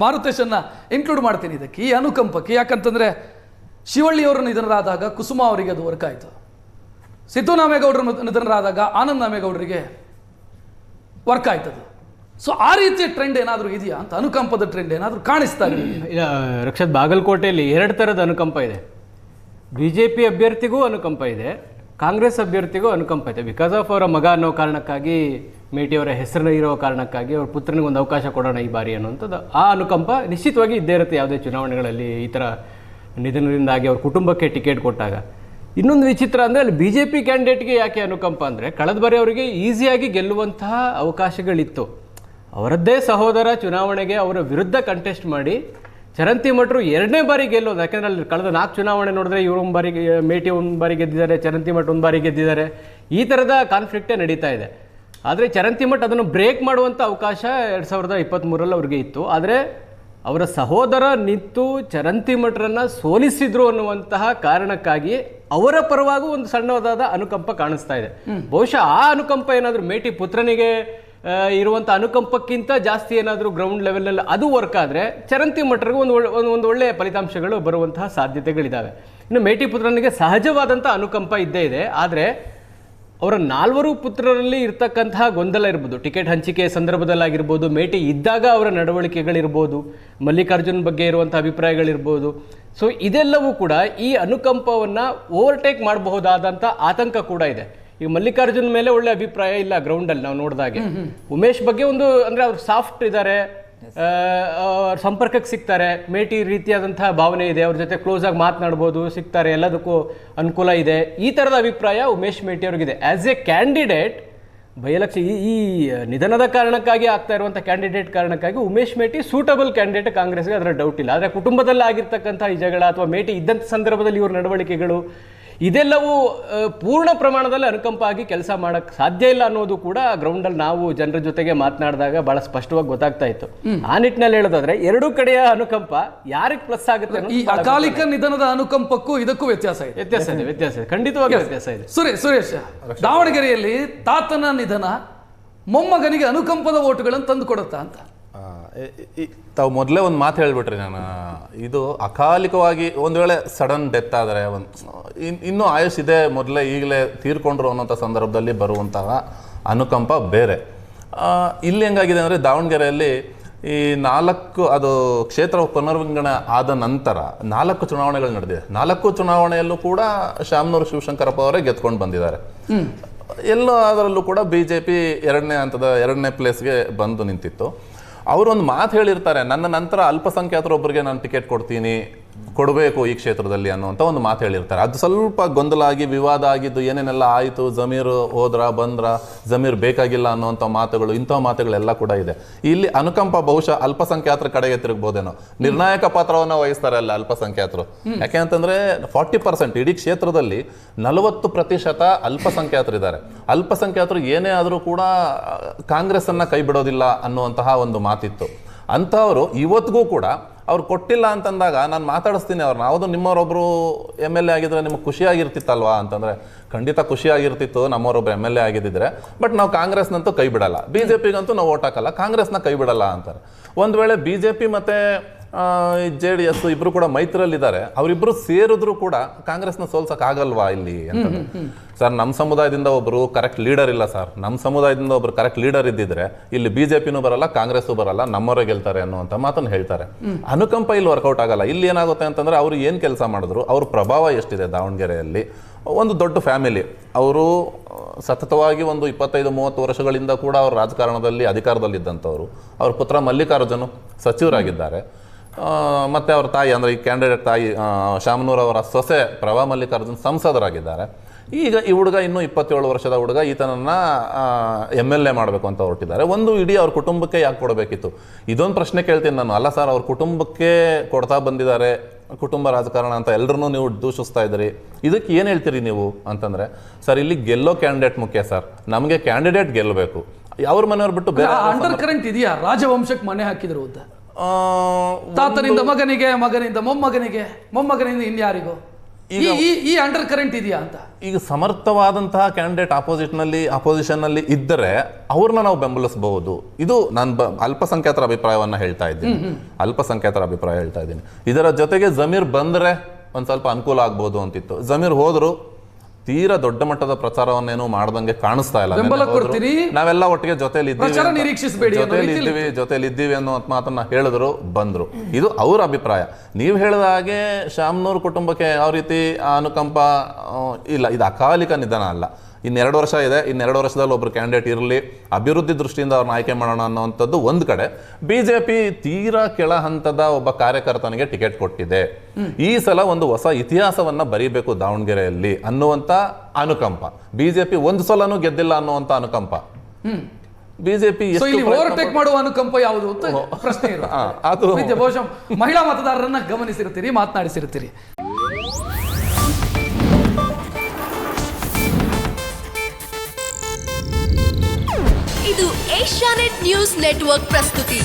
ಮಾರುತೇಶನ್ನ include ಮಾಡ್ತೀನಿ ಇದಕ್ಕೆ, ಈ ಅನುಕಂಪಕ್ಕೆ. ಯಾಕಂತಂದರೆ ಶಿವಳ್ಳಿಯವರು ನಿಧನರಾದಾಗ ಕುಸುಮ ಅವರಿಗೆ ಅದು ವರ್ಕ್ ಆಯಿತು, ಸಿದ್ದರಾಮೇಗೌಡರು ನಿಧನರಾದಾಗ ಆನಂದ್ ನಾಮೇಗೌಡರಿಗೆ ವರ್ಕ್ ಆಯ್ತದು. ಸೊ ಆ ರೀತಿಯ ಟ್ರೆಂಡ್ ಏನಾದರೂ ಇದೆಯಾ ಅಂತ, ಅನುಕಂಪದ ಟ್ರೆಂಡ್ ಏನಾದರೂ ಕಾಣಿಸ್ತಾ ಇದೆ? ರಕ್ಷತ್, ಬಾಗಲಕೋಟೆಯಲ್ಲಿ 2 ಥರದ ಅನುಕಂಪ ಇದೆ. BJP ಅಭ್ಯರ್ಥಿಗೂ ಅನುಕಂಪ ಇದೆ, ಕಾಂಗ್ರೆಸ್ ಅಭ್ಯರ್ಥಿಗೂ ಅನುಕಂಪ ಇದೆ. ಬಿಕಾಸ್ ಆಫ್ ಅವರ ಮಗ ಅನ್ನೋ ಕಾರಣಕ್ಕಾಗಿ, ಮೇಟಿಯವರ ಹೆಸರು ಇರೋ ಕಾರಣಕ್ಕಾಗಿ ಅವ್ರ ಪುತ್ರನಿಗೆ ಒಂದು ಅವಕಾಶ ಕೊಡೋಣ ಈ ಬಾರಿ ಅನ್ನುವಂಥದ್ದು ಆ ಅನುಕಂಪ ನಿಶ್ಚಿತವಾಗಿ ಇದ್ದೇ ಇರುತ್ತೆ ಯಾವುದೇ ಚುನಾವಣೆಗಳಲ್ಲಿ ಈ ಥರ ನಿಧನದಿಂದಾಗಿ ಅವ್ರ ಕುಟುಂಬಕ್ಕೆ ಟಿಕೆಟ್ ಕೊಟ್ಟಾಗ. ಇನ್ನೊಂದು ವಿಚಿತ್ರ ಅಂದರೆ ಅಲ್ಲಿ BJP ಕ್ಯಾಂಡಿಡೇಟ್ಗೆ ಯಾಕೆ ಅನುಕಂಪ ಅಂದರೆ, ಕಳೆದ ಬಾರಿ ಅವರಿಗೆ ಈಸಿಯಾಗಿ ಗೆಲ್ಲುವಂತಹ ಅವಕಾಶಗಳಿತ್ತು. ಅವರದ್ದೇ ಸಹೋದರ ಚುನಾವಣೆಗೆ ಅವರ ವಿರುದ್ಧ ಕಂಟೆಸ್ಟ್ ಮಾಡಿ ಚರಂತಿ ಮಠರು 2ನೇ ಬಾರಿ ಗೆಲ್ಲೋದು. ಯಾಕೆಂದರೆ ಅಲ್ಲಿ ಕಳೆದ 4 ಚುನಾವಣೆ ನೋಡಿದ್ರೆ ಇವರು ಒಂದು ಬಾರಿ, ಮೇಟಿ ಒಂದು ಬಾರಿ ಗೆದ್ದಿದ್ದಾರೆ, ಚರಂತಿ ಮಠ ಒಂದು ಬಾರಿ ಗೆದ್ದಿದ್ದಾರೆ. ಈ ಥರದ ಕಾನ್ಫ್ಲಿಕ್ಟೇ ನಡೀತಾ ಇದೆ. ಆದರೆ ಚರಂತಿ ಮಠ ಅದನ್ನು ಬ್ರೇಕ್ ಮಾಡುವಂಥ ಅವಕಾಶ 2023ರಲ್ಲಿ ಅವ್ರಿಗೆ ಇತ್ತು. ಆದರೆ ಅವರ ಸಹೋದರ ನಿಂತು ಚರಂತಿ ಮಠರನ್ನು ಸೋಲಿಸಿದ್ರು ಅನ್ನುವಂತಹ ಕಾರಣಕ್ಕಾಗಿ ಅವರ ಪರವಾಗೂ ಒಂದು ಸಣ್ಣದಾದ ಅನುಕಂಪ ಕಾಣಿಸ್ತಾ ಇದೆ. ಬಹುಶಃ ಆ ಅನುಕಂಪ ಏನಾದರೂ ಮೇಟಿ ಪುತ್ರನಿಗೆ ಇರುವಂಥ ಅನುಕಂಪಕ್ಕಿಂತ ಜಾಸ್ತಿ ಏನಾದರೂ ಗ್ರೌಂಡ್ ಲೆವೆಲಲ್ಲಿ ಅದು ವರ್ಕ್ ಆದರೆ ಚರಂತಿ ಮಠರಿಗೂ ಒಂದು ಒಳ್ಳೆಯ ಫಲಿತಾಂಶಗಳು ಬರುವಂತಹ ಸಾಧ್ಯತೆಗಳಿದ್ದಾವೆ. ಇನ್ನು ಮೇಟಿ ಪುತ್ರನಿಗೆ ಸಹಜವಾದಂಥ ಅನುಕಂಪ ಇದ್ದೇ ಇದೆ. ಆದರೆ ಅವರ 4 ಪುತ್ರರಲ್ಲಿ ಇರ್ತಕ್ಕಂತಹ ಗೊಂದಲ ಇರ್ಬೋದು, ಟಿಕೆಟ್ ಹಂಚಿಕೆ ಸಂದರ್ಭದಲ್ಲಾಗಿರ್ಬೋದು, ಮೇಟಿ ಇದ್ದಾಗ ಅವರ ನಡವಳಿಕೆಗಳಿರ್ಬೋದು, ಮಲ್ಲಿಕಾರ್ಜುನ್ ಬಗ್ಗೆ ಇರುವಂಥ ಅಭಿಪ್ರಾಯಗಳಿರ್ಬೋದು. ಸೊ ಇದೆಲ್ಲವೂ ಕೂಡ ಈ ಅನುಕಂಪವನ್ನು ಓವರ್ಟೇಕ್ ಮಾಡಬಹುದಾದಂಥ ಆತಂಕ ಕೂಡ ಇದೆ. ಈಗ ಮಲ್ಲಿಕಾರ್ಜುನ್ ಮೇಲೆ ಒಳ್ಳೆ ಅಭಿಪ್ರಾಯ ಇಲ್ಲ ಗ್ರೌಂಡಲ್ಲಿ ನಾವು ನೋಡಿದಾಗೆ. ಉಮೇಶ್ ಬಗ್ಗೆ ಒಂದು ಅಂದರೆ ಅವ್ರು ಸಾಫ್ಟ್ ಇದ್ದಾರೆ, ಸಂಪರ್ಕಕ್ಕೆ ಸಿಗ್ತಾರೆ, ಮೇಟಿ ರೀತಿಯಾದಂತಹ ಭಾವನೆ ಇದೆ, ಅವ್ರ ಜೊತೆ ಕ್ಲೋಸ್ ಆಗಿ ಮಾತನಾಡ್ಬೋದು, ಸಿಗ್ತಾರೆ, ಎಲ್ಲದಕ್ಕೂ ಅನುಕೂಲ ಇದೆ. ಈ ಥರದ ಅಭಿಪ್ರಾಯ ಉಮೇಶ್ ಮೇಟಿ ಅವ್ರಿಗಿದೆ. ಆ್ಯಸ್ ಎ ಕ್ಯಾಂಡಿಡೇಟ್ ಈ ನಿಧನದ ಕಾರಣಕ್ಕಾಗಿ ಆಗ್ತಾ ಇರುವಂಥ ಕ್ಯಾಂಡಿಡೇಟ್ ಕಾರಣಕ್ಕಾಗಿ ಉಮೇಶ್ ಮೇಟಿ ಸೂಟಬಲ್ ಕ್ಯಾಂಡಿಡೇಟ್ ಕಾಂಗ್ರೆಸ್ಗೆ, ಅದರ ಡೌಟ್ ಇಲ್ಲ. ಆದರೆ ಕುಟುಂಬದಲ್ಲಿ ಆಗಿರ್ತಕ್ಕಂಥ ಈ ಜಗಳ ಅಥವಾ ಮೇಟಿ ಇದ್ದಂಥ ಸಂದರ್ಭದಲ್ಲಿ ಇವ್ರ ನಡವಳಿಕೆಗಳು ಇದೆಲ್ಲವೂ ಪೂರ್ಣ ಪ್ರಮಾಣದಲ್ಲಿ ಅನುಕಂಪ ಆಗಿ ಕೆಲಸ ಮಾಡೋಕ್ಕೆ ಸಾಧ್ಯ ಇಲ್ಲ ಅನ್ನೋದು ಕೂಡ ಗ್ರೌಂಡಲ್ಲಿ ನಾವು ಜನರ ಜೊತೆಗೆ ಮಾತನಾಡಿದಾಗ ಬಹಳ ಸ್ಪಷ್ಟವಾಗಿ ಗೊತ್ತಾಗ್ತಾ ಇತ್ತು. ಆ ನಿಟ್ಟಿನಲ್ಲಿ ಹೇಳೋದಾದ್ರೆ 2 ಕಡೆಯ ಅನುಕಂಪ ಯಾರಿಗೆ ಪ್ಲಸ್ ಆಗುತ್ತೆ. ಈ ಅಕಾಲಿಕ ನಿಧನದ ಅನುಕಂಪಕ್ಕೂ ಇದಕ್ಕೂ ವ್ಯತ್ಯಾಸ ಇದೆ, ಖಂಡಿತವಾಗಿ ವ್ಯತ್ಯಾಸ ಇದೆ. ಸುರೇಶ್, ದಾವಣಗೆರೆಯಲ್ಲಿ ತಾತನ ನಿಧನ ಮೊಮ್ಮಗನಿಗೆ ಅನುಕಂಪದ ಓಟುಗಳನ್ನು ತಂದು ಕೊಡುತ್ತಾ ಅಂತ ತಾವು ಮೊದಲೇ ಒಂದು ಮಾತು ಹೇಳ್ಬಿಟ್ರಿ. ನಾನು ಇದು ಅಕಾಲಿಕವಾಗಿ ಒಂದು ವೇಳೆ ಸಡನ್ ಡೆತ್ ಆದರೆ ಇನ್ನೂ ಆಯುಷ್ ಇದೆ, ಮೊದಲೇ ಈಗಲೇ ತೀರ್ಕೊಂಡ್ರು ಅನ್ನೋಂಥ ಸಂದರ್ಭದಲ್ಲಿ ಬರುವಂತಹ ಅನುಕಂಪ ಬೇರೆ. ಇಲ್ಲಿ ಹೆಂಗಾಗಿದೆ ಅಂದರೆ ದಾವಣಗೆರೆಯಲ್ಲಿ ಈ 4 ಅದು ಕ್ಷೇತ್ರ ಪುನರ್ವಿಂಗಡಣೆ ಆದ ನಂತರ 4 ಚುನಾವಣೆಗಳು ನಡೆದಿದೆ. 4 ಚುನಾವಣೆಯಲ್ಲೂ ಕೂಡ ಶಾಮನೂರು ಶಿವಶಂಕರಪ್ಪ ಅವರೇ ಗೆದ್ಕೊಂಡು ಬಂದಿದ್ದಾರೆ. ಎಲ್ಲೋ ಅದರಲ್ಲೂ ಕೂಡ BJP 2ನೇ ಹಂತದ 2ನೇ ಪ್ಲೇಸ್ಗೆ ಬಂದು ನಿಂತಿತ್ತು. ಅವರೊಂದು ಮಾತು ಹೇಳಿರ್ತಾರೆ, ನನ್ನ ನಂತರ ಅಲ್ಪಸಂಖ್ಯಾತರೊಬ್ಬರಿಗೆ ನಾನು ಟಿಕೆಟ್ ಕೊಡಬೇಕು ಈ ಕ್ಷೇತ್ರದಲ್ಲಿ ಅನ್ನುವಂಥ ಒಂದು ಮಾತು ಹೇಳಿರ್ತಾರೆ. ಅದು ಸ್ವಲ್ಪ ಗೊಂದಲ ಆಗಿ ವಿವಾದ ಆಗಿದ್ದು, ಏನೇನೆಲ್ಲ ಆಯಿತು, ಜಮೀರ್ ಬಂದ್ರ ಜಮೀರ್ ಬೇಕಾಗಿಲ್ಲ ಅನ್ನುವಂಥ ಮಾತುಗಳು, ಇಂಥ ಮಾತುಗಳೆಲ್ಲ ಕೂಡ ಇದೆ. ಇಲ್ಲಿ ಅನುಕಂಪ ಬಹುಶಃ ಅಲ್ಪಸಂಖ್ಯಾತರ ಕಡೆಗೆ ತಿರುಗಬಹುದೇನೋ. ನಿರ್ಣಾಯಕ ಪಾತ್ರವನ್ನು ವಹಿಸ್ತಾರೆ ಅಲ್ಲ ಅಲ್ಪಸಂಖ್ಯಾತರು. ಯಾಕೆ ಅಂತಂದ್ರೆ 40% ಇಡೀ ಕ್ಷೇತ್ರದಲ್ಲಿ 40% ಅಲ್ಪಸಂಖ್ಯಾತರಿದ್ದಾರೆ. ಅಲ್ಪಸಂಖ್ಯಾತರು ಏನೇ ಆದರೂ ಕೂಡ ಕಾಂಗ್ರೆಸ್ ಅನ್ನ ಕೈ ಬಿಡೋದಿಲ್ಲ ಅನ್ನುವಂತಹ ಒಂದು ಮಾತಿತ್ತು. ಅಂಥವರು ಇವತ್ತಿಗೂ ಕೂಡ ಅವ್ರು ಕೊಟ್ಟಿಲ್ಲ ಅಂತಂದಾಗ ನಾನು ಮಾತಾಡಿಸ್ತೀನಿ ಅವ್ರನ್ನ, ಹೌದು ನಿಮ್ಮವರೊಬ್ಬರು MLA ಆಗಿದ್ರೆ ನಿಮ್ಗೆ ಖುಷಿಯಾಗಿರ್ತಿತ್ತಲ್ವಾ ಅಂತಂದರೆ, ಖಂಡಿತ ಖುಷಿಯಾಗಿರ್ತಿತ್ತು ನಮ್ಮವರೊಬ್ಬರು MLA ಆಗಿದ್ದಿದ್ರೆ. ಬಟ್ ನಾವು ಕಾಂಗ್ರೆಸ್ನಂತೂ ಕೈ ಬಿಡಲ್ಲ, BJPಗಂತೂ ನಾವು ಓಟ್ ಹಾಕಲ್ಲ, ಕಾಂಗ್ರೆಸ್ನ ಕೈ ಬಿಡಲ್ಲ ಅಂತಾರೆ. ಒಂದು ವೇಳೆ BJP ಮತ್ತು JDS ಇಬ್ರು ಕೂಡ ಮೈತ್ರಿಯಲ್ಲಿದ್ದಾರೆ, ಅವರಿಬ್ರು ಸೇರಿದ್ರು ಕೂಡ ಕಾಂಗ್ರೆಸ್ನ ಸೋಲ್ಸಕ್ಕಾಗಲ್ವಾ ಇಲ್ಲಿ ಅಂತಂದ್ರೆ, ಸರ್ ನಮ್ಮ ಸಮುದಾಯದಿಂದ ಒಬ್ಬರು ಕರೆಕ್ಟ್ ಲೀಡರ್ ಇಲ್ಲ ಸರ್, ನಮ್ಮ ಸಮುದಾಯದಿಂದ ಒಬ್ರು ಕರೆಕ್ಟ್ ಲೀಡರ್ ಇದ್ದಿದ್ರೆ ಇಲ್ಲಿ BJPನೂ ಬರಲ್ಲ, ಕಾಂಗ್ರೆಸ್ಸು ಬರಲ್ಲ, ನಮ್ಮವರೇ ಗೆಲ್ತಾರೆ ಅನ್ನುವಂಥ ಮಾತನ್ನು ಹೇಳ್ತಾರೆ. ಅನುಕಂಪ ಇಲ್ಲಿ ವರ್ಕೌಟ್ ಆಗಲ್ಲ. ಇಲ್ಲಿ ಏನಾಗುತ್ತೆ ಅಂತಂದ್ರೆ, ಅವರು ಏನು ಕೆಲಸ ಮಾಡಿದ್ರು, ಅವ್ರ ಪ್ರಭಾವ ಎಷ್ಟಿದೆ ದಾವಣಗೆರೆಯಲ್ಲಿ. ಒಂದು ದೊಡ್ಡ ಫ್ಯಾಮಿಲಿ, ಅವರು ಸತತವಾಗಿ ಒಂದು 25-30 ವರ್ಷಗಳಿಂದ ಕೂಡ ಅವರು ರಾಜಕಾರಣದಲ್ಲಿ ಅಧಿಕಾರದಲ್ಲಿದ್ದಂಥವ್ರು. ಅವ್ರ ಪುತ್ರ ಮಲ್ಲಿಕಾರ್ಜುನ್ ಸಚಿವರಾಗಿದ್ದಾರೆ. ಮತ್ತು ಅವ್ರ ತಾಯಿ ಅಂದರೆ ಈ ಕ್ಯಾಂಡಿಡೇಟ್ ತಾಯಿ ಶಾಮನೂರ್ ಅವರ ಸೊಸೆ ಪ್ರಭಾ ಮಲ್ಲಿಕಾರ್ಜುನ್ ಸಂಸದರಾಗಿದ್ದಾರೆ. ಈಗ ಈ ಹುಡುಗ ಇನ್ನೂ 27 ವರ್ಷದ ಹುಡುಗ, ಈತನನ್ನು MLA ಮಾಡಬೇಕು ಅಂತ ಹೊರಟಿದ್ದಾರೆ. ಒಂದು ಇಡೀ ಅವ್ರ ಕುಟುಂಬಕ್ಕೆ ಯಾಕೆ ಕೊಡಬೇಕಿತ್ತು? ಇದೊಂದು ಪ್ರಶ್ನೆ ಕೇಳ್ತೀನಿ ನಾನು. ಅಲ್ಲ ಸರ್, ಅವ್ರ ಕುಟುಂಬಕ್ಕೆ ಕೊಡ್ತಾ ಬಂದಿದ್ದಾರೆ, ಕುಟುಂಬ ರಾಜಕಾರಣ ಅಂತ ಎಲ್ಲರನ್ನೂ ನೀವು ದೂಷಿಸ್ತಾ ಇದ್ದೀರಿ, ಇದಕ್ಕೆ ಏನು ಹೇಳ್ತೀರಿ ನೀವು ಅಂತಂದರೆ, ಸರ್ ಇಲ್ಲಿ ಗೆಲ್ಲೋ ಕ್ಯಾಂಡಿಡೇಟ್ ಮುಖ್ಯ ಸರ್, ನಮಗೆ ಕ್ಯಾಂಡಿಡೇಟ್ ಗೆಲ್ಲಬೇಕು. ಅವ್ರ ಮನೆಯವ್ರು ಬಿಟ್ಟು ಬೇರೆ ಅಂಡರ್ ಕರೆಂಟ್ ಇದೆಯಾ? ರಾಜವಂಶಕ್ಕೆ ಮನೆ ಹಾಕಿದ್ರು ತಾತನಿಂದ ಮಗನಿಗೆ, ಮಗನಿಂದ ಮೊಮ್ಮಗನಿಗೆ, ಮೊಮ್ಮಗನಿಂದ ಇನ್ಯಾರಿಗೋ ಈ ಅಂಡರ್ ಕರೆಂಟ್ ಇದೆಯಾ ಅಂತ. ಈಗ ಸಮರ್ಥವಾದಂತಹ ಕ್ಯಾಂಡಿಡೇಟ್ ಅಪೋಸಿಷನ್ ನಲ್ಲಿ ಇದ್ದರೆ ಅವ್ರನ್ನ ನಾವು ಬೆಂಬಲಿಸಬಹುದು. ಇದು ನಾನು ಅಲ್ಪಸಂಖ್ಯಾತರ ಅಭಿಪ್ರಾಯವನ್ನ ಹೇಳ್ತಾ ಇದ್ದೀನಿ. ಇದರ ಜೊತೆಗೆ ಜಮೀರ್ ಬಂದ್ರೆ ಒಂದ್ ಸ್ವಲ್ಪ ಅನುಕೂಲ ಆಗ್ಬಹುದು ಅಂತಿತ್ತು. ಜಮೀರ್ ಹೋದ್ರು ತೀರಾ ದೊಡ್ಡ ಮಟ್ಟದ ಪ್ರಚಾರವನ್ನೇನು ಮಾಡ್ದಂಗೆ ಕಾಣಿಸ್ತಾ ಇಲ್ಲ. ನಾವೆಲ್ಲ ಒಟ್ಟಿಗೆ ಜೊತೆಲಿ ಇದ್ದೀವಿ ಅನ್ನೋ ಮಾತನ್ನ ಹೇಳಿದ್ರು, ಬಂದ್ರು. ಇದು ಅವ್ರ ಅಭಿಪ್ರಾಯ. ನೀವು ಹೇಳಿದ ಹಾಗೆ ಶಾಮ್ನೂರ್ ಕುಟುಂಬಕ್ಕೆ ಯಾವ ರೀತಿ ಅನುಕಂಪ ಇಲ್ಲ, ಇದು ಅಕಾಲಿಕ ನಿಧನ ಅಲ್ಲ. 2 ವರ್ಷ ಇದೆ, 2 ವರ್ಷದಲ್ಲಿ ಒಬ್ರು ಕ್ಯಾಂಡಿಡೇಟ್ ಇರಲಿ, ಅಭಿವೃದ್ಧಿ ದೃಷ್ಟಿಯಿಂದ ಅವ್ರನ್ನ ಆಯ್ಕೆ ಮಾಡೋಣ ಅನ್ನೋವಂಥದ್ದು ಒಂದು ಕಡೆ. ಬಿಜೆಪಿ ತೀರಾ ಕೆಳ ಹಂತದ ಒಬ್ಬ ಕಾರ್ಯಕರ್ತನಿಗೆ ಟಿಕೆಟ್ ಕೊಟ್ಟಿದೆ. ಈ ಸಲ ಒಂದು ಹೊಸ ಇತಿಹಾಸವನ್ನ ಬರೀಬೇಕು ದಾವಣಗೆರೆಯಲ್ಲಿ ಅನ್ನುವಂತ ಅನುಕಂಪ. ಬಿಜೆಪಿ ಒಂದು ಸಲನೂ ಗೆದ್ದಿಲ್ಲ ಅನ್ನುವಂತ ಅನುಕಂಪ. ಬಿಜೆಪಿ ಓವರ್ಟೇಕ್ ಮಾಡುವ ಅನುಕಂಪ ಯಾವುದು ಅಂತ ಪ್ರಶ್ನೆ ಅದು ಬಹುಶಃ ಮಹಿಳಾ ಮತದಾರರನ್ನ ಗಮನಿಸಿರ್ತೀರಿ, ಮಾತನಾಡಿಸಿರ್ತೀರಿ. ಇದು ಏಷ್ಯಾನೆಟ್ ನ್ಯೂಸ್ ನೆಟ್ವರ್ಕ್ ಪ್ರಸ್ತುತಿ.